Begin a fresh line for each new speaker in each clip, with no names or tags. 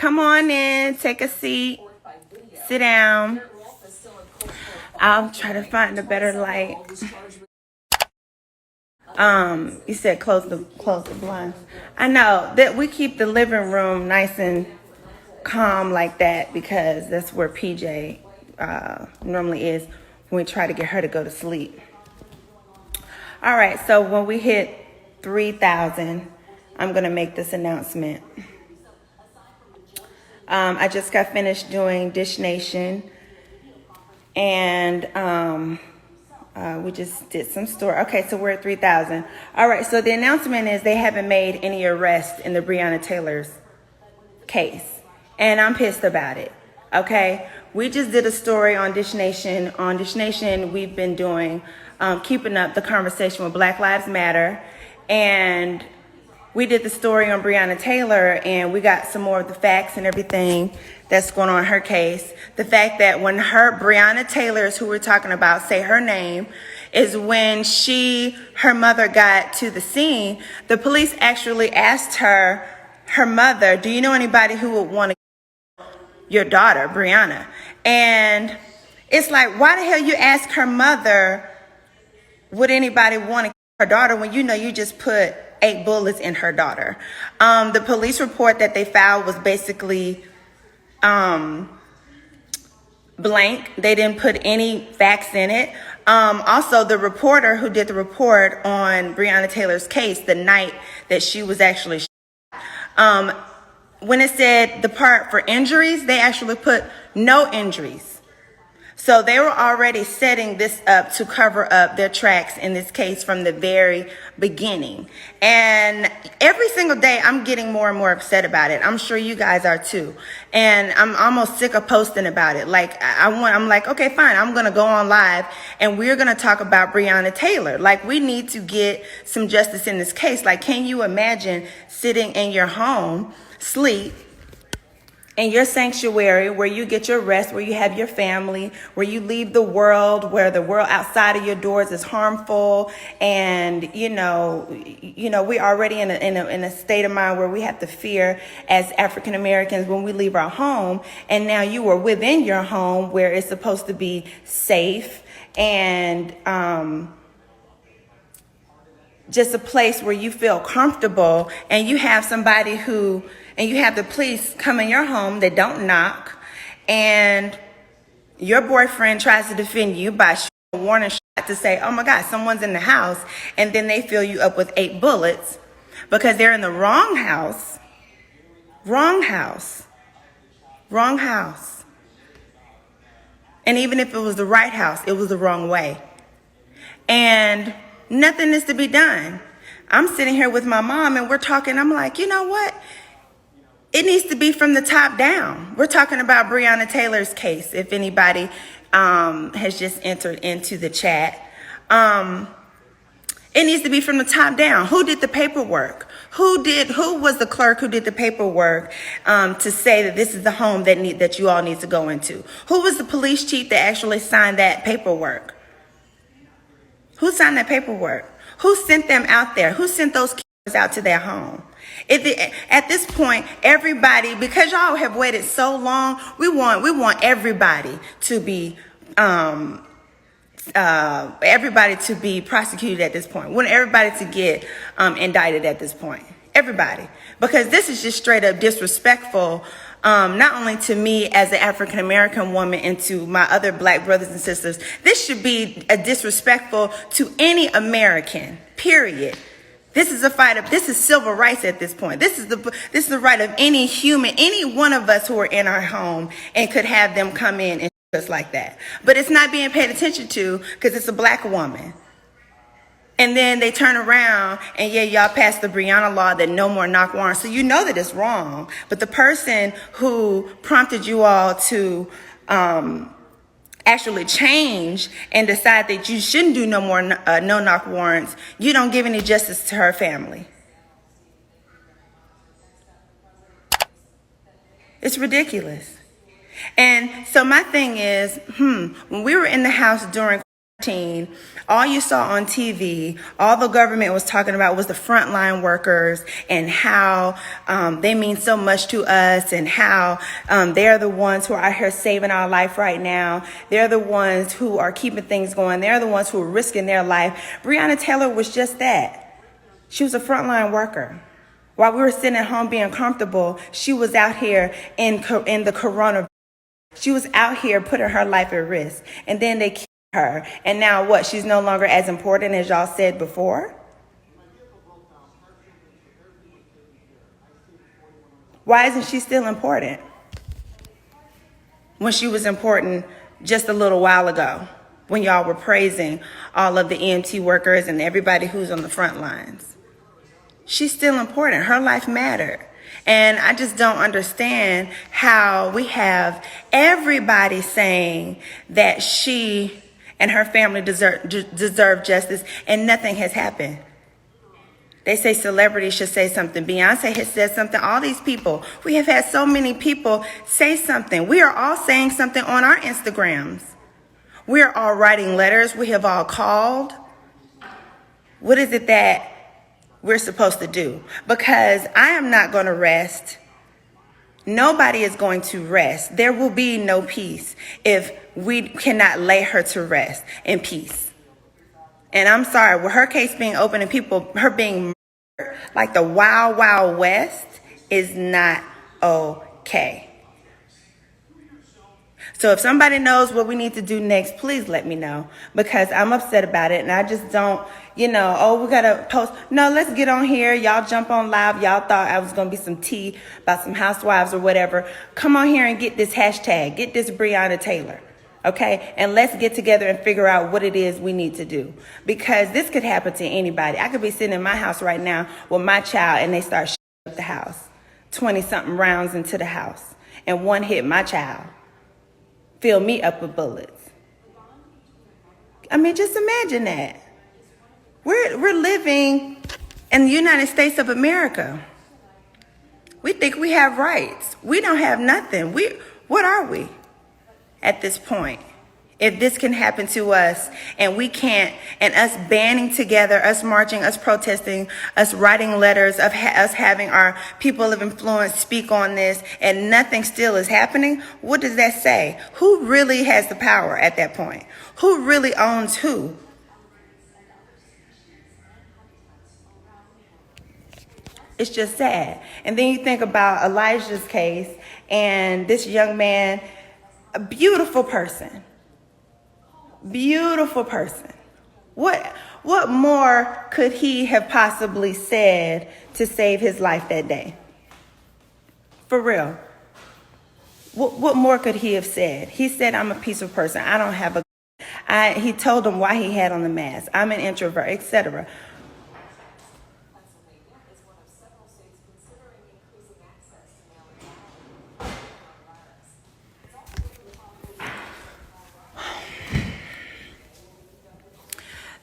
come on in, take a seat, sit down. I'll try to find a better light. You said close the blinds. I know that we keep the living room nice and calm like that because that's where PJ normally is when we try to get her to go to sleep. All right, so when we hit 3,000, I'm gonna make this announcement. I just got finished doing Dish Nation, and we just did some story. Okay, so we're at 3,000. All right, so the announcement is they haven't made any arrests in the Breonna Taylor's case, and I'm pissed about it. Okay, we just did a story on Dish Nation. On Dish Nation, we've been doing keeping up the conversation with Black Lives Matter, and we did the story on Breonna Taylor, and we got some more of the facts and everything that's going on in her case. The fact that when Breonna Taylor is who we're talking about, say her name, is when her mother got to the scene, the police actually asked her mother, do you know anybody who would want to kill your daughter, Breonna? And it's like, why the hell you ask her mother, would anybody want to kill her daughter when you know you just put 8 bullets in her daughter? The police report that they filed was basically blank. They didn't put any facts in it. Also, the reporter who did the report on Breonna Taylor's case the night that she was actually shot, when it said the part for injuries, they actually put no injuries. So they were already setting this up to cover up their tracks in this case from the very beginning. And every single day I'm getting more and more upset about it. I'm sure you guys are too. And I'm almost sick of posting about it. Like I'm like, okay, fine. I'm going to go on live and we're going to talk about Breonna Taylor. Like, we need to get some justice in this case. Like, can you imagine sitting in your home, sleep, in your sanctuary where you get your rest, where you have your family, where you leave the world, where the world outside of your doors is harmful, and you know we're already in a state of mind where we have to fear as African Americans when we leave our home, and now you are within your home where it's supposed to be safe and just a place where you feel comfortable, and you have somebody and you have the police come in your home that don't knock, and your boyfriend tries to defend you by shooting a warning shot to say, oh my God, someone's in the house, and then they fill you up with 8 bullets because they're in the wrong house. And even if it was the right house, it was the wrong way. And nothing is to be done. I'm sitting here with my mom and we're talking. I'm like, you know what? It needs to be from the top down. We're talking about Breonna Taylor's case. If anybody has just entered into the chat, it needs to be from the top down. Who did the paperwork? Who was the clerk who did the paperwork to say that this is the home that you all need to go into? Who was the police chief that actually signed that paperwork? Who signed that paperwork? Who sent them out there? Who sent those kids out to their home? At this point, everybody, because y'all have waited so long, we want everybody to be prosecuted at this point. We want everybody to get indicted at this point. Everybody, because this is just straight up disrespectful. Not only to me as an African American woman and to my other Black brothers and sisters, this should be disrespectful to any American, period. This is a fight of, this is civil rights at this point. This is the right of any human, any one of us who are in our home and could have them come in and shoot us like that. But it's not being paid attention to because it's a Black woman. And then they turn around and y'all passed the Breonna law that no more knock warrants. So you know that it's wrong. But the person who prompted you all to actually change and decide that you shouldn't do no more no knock warrants, you don't give any justice to her family. It's ridiculous. And so my thing is, when we were in the house during all you saw on TV, all the government was talking about was the frontline workers and how they mean so much to us, and how they're the ones who are out here saving our life right now. They're the ones who are keeping things going. They're the ones who are risking their life. Breonna Taylor was just that. She was a frontline worker. While we were sitting at home being comfortable, she was out here in the coronavirus. She was out here putting her life at risk. And then they killed her. And now what? She's no longer as important as y'all said before? Why isn't she still important when she was important just a little while ago, when y'all were praising all of the EMT workers and everybody who's on the front lines? She's still important. Her life mattered. And I just don't understand how we have everybody saying that she and her family deserve justice, and nothing has happened. They say celebrities should say something. Beyonce has said something. All these people. We have had so many people say something. We are all saying something on our Instagrams. We are all writing letters. We have all called. What is it that we're supposed to do? Because I am not going to rest. Nobody is going to rest. There will be no peace if we cannot lay her to rest in peace. And I'm sorry, with her case being open and her being murdered like the Wild Wild West is not okay. So if somebody knows what we need to do next, please let me know, because I'm upset about it. And I just don't, we got to post. No, let's get on here. Y'all jump on live. Y'all thought I was going to be some tea about some housewives or whatever. Come on here and get this hashtag. Get this Breonna Taylor. Okay? And let's get together and figure out what it is we need to do. Because this could happen to anybody. I could be sitting in my house right now with my child and they start shooting up the house. 20-something rounds into the house. And one hit my child. Fill me up with bullets. I mean, just imagine that. We're living in the United States of America. We think we have rights. We don't have nothing. What are we at this point? If this can happen to us and we can't, and us banding together, us marching, us protesting, us writing letters, of us having our people of influence speak on this, and nothing still is happening, what does that say? Who really has the power at that point? Who really owns who? It's just sad. And then you think about Elijah's case and this young man, a beautiful person. Beautiful person. What more could he have possibly said to save his life that day? For real. What more could he have said? He said, I'm a peaceful person. I don't have he told them why he had on the mask. I'm an introvert, etc.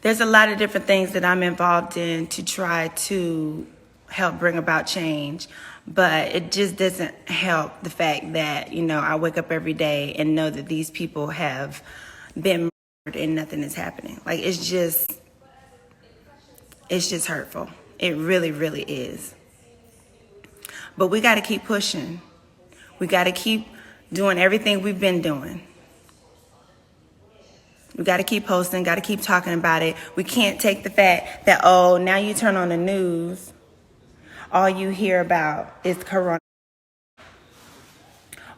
There's a lot of different things that I'm involved in to try to help bring about change, but it just doesn't help the fact that, I wake up every day and know that these people have been murdered and nothing is happening. Like, it's just hurtful. It really, really is. But we got to keep pushing. We got to keep doing everything we've been doing. We got to keep posting, got to keep talking about it. We can't take the fact that, now you turn on the news, all you hear about is corona.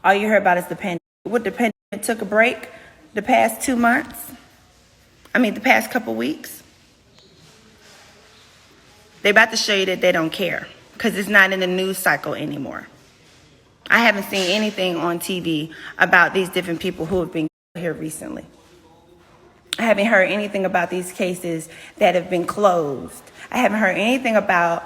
All you hear about is the pandemic. What, the pandemic took a break the past 2 months? The past couple weeks? They're about to show you that they don't care because it's not in the news cycle anymore. I haven't seen anything on TV about these different people who have been here recently. I haven't heard anything about these cases that have been closed. I haven't heard anything about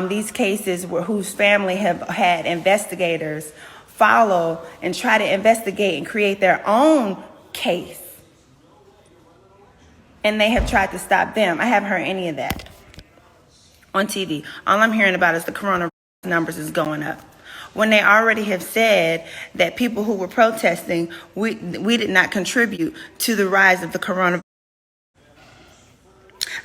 these cases whose family have had investigators follow and try to investigate and create their own case. And they have tried to stop them. I haven't heard any of that on TV. All I'm hearing about is the coronavirus numbers is going up. When they already have said that people who were protesting, we did not contribute to the rise of the coronavirus.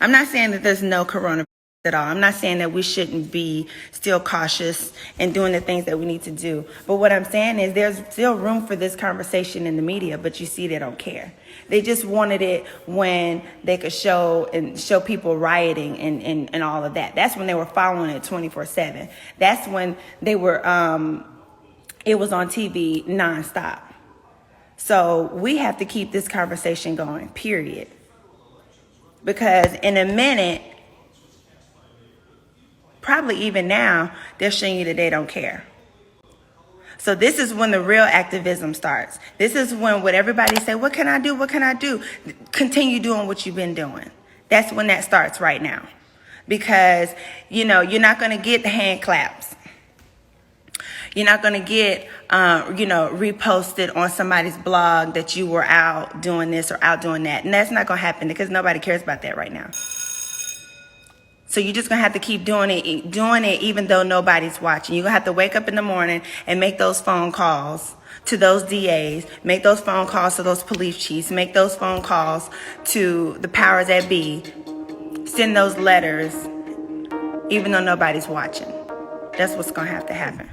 I'm not saying that there's no coronavirus at all. I'm not saying that we shouldn't be still cautious and doing the things that we need to do. But what I'm saying is there's still room for this conversation in the media, but you see they don't care. They just wanted it when they could show people rioting and all of that. That's when they were following it 24/7. That's when they were it was on TV nonstop. So we have to keep this conversation going, period. Because in a minute, probably even now, they're showing you that they don't care. So this is when the real activism starts. This is when what everybody say, what can I do? What can I do? Continue doing what you've been doing. That's when that starts right now. Because, you're not going to get the hand claps. You're not going to get, reposted on somebody's blog that you were out doing this or out doing that. And that's not going to happen because nobody cares about that right now. So you're just going to have to keep doing it even though nobody's watching. You're going to have to wake up in the morning and make those phone calls to those DAs, make those phone calls to those police chiefs, make those phone calls to the powers that be, send those letters, even though nobody's watching. That's what's going to have to happen.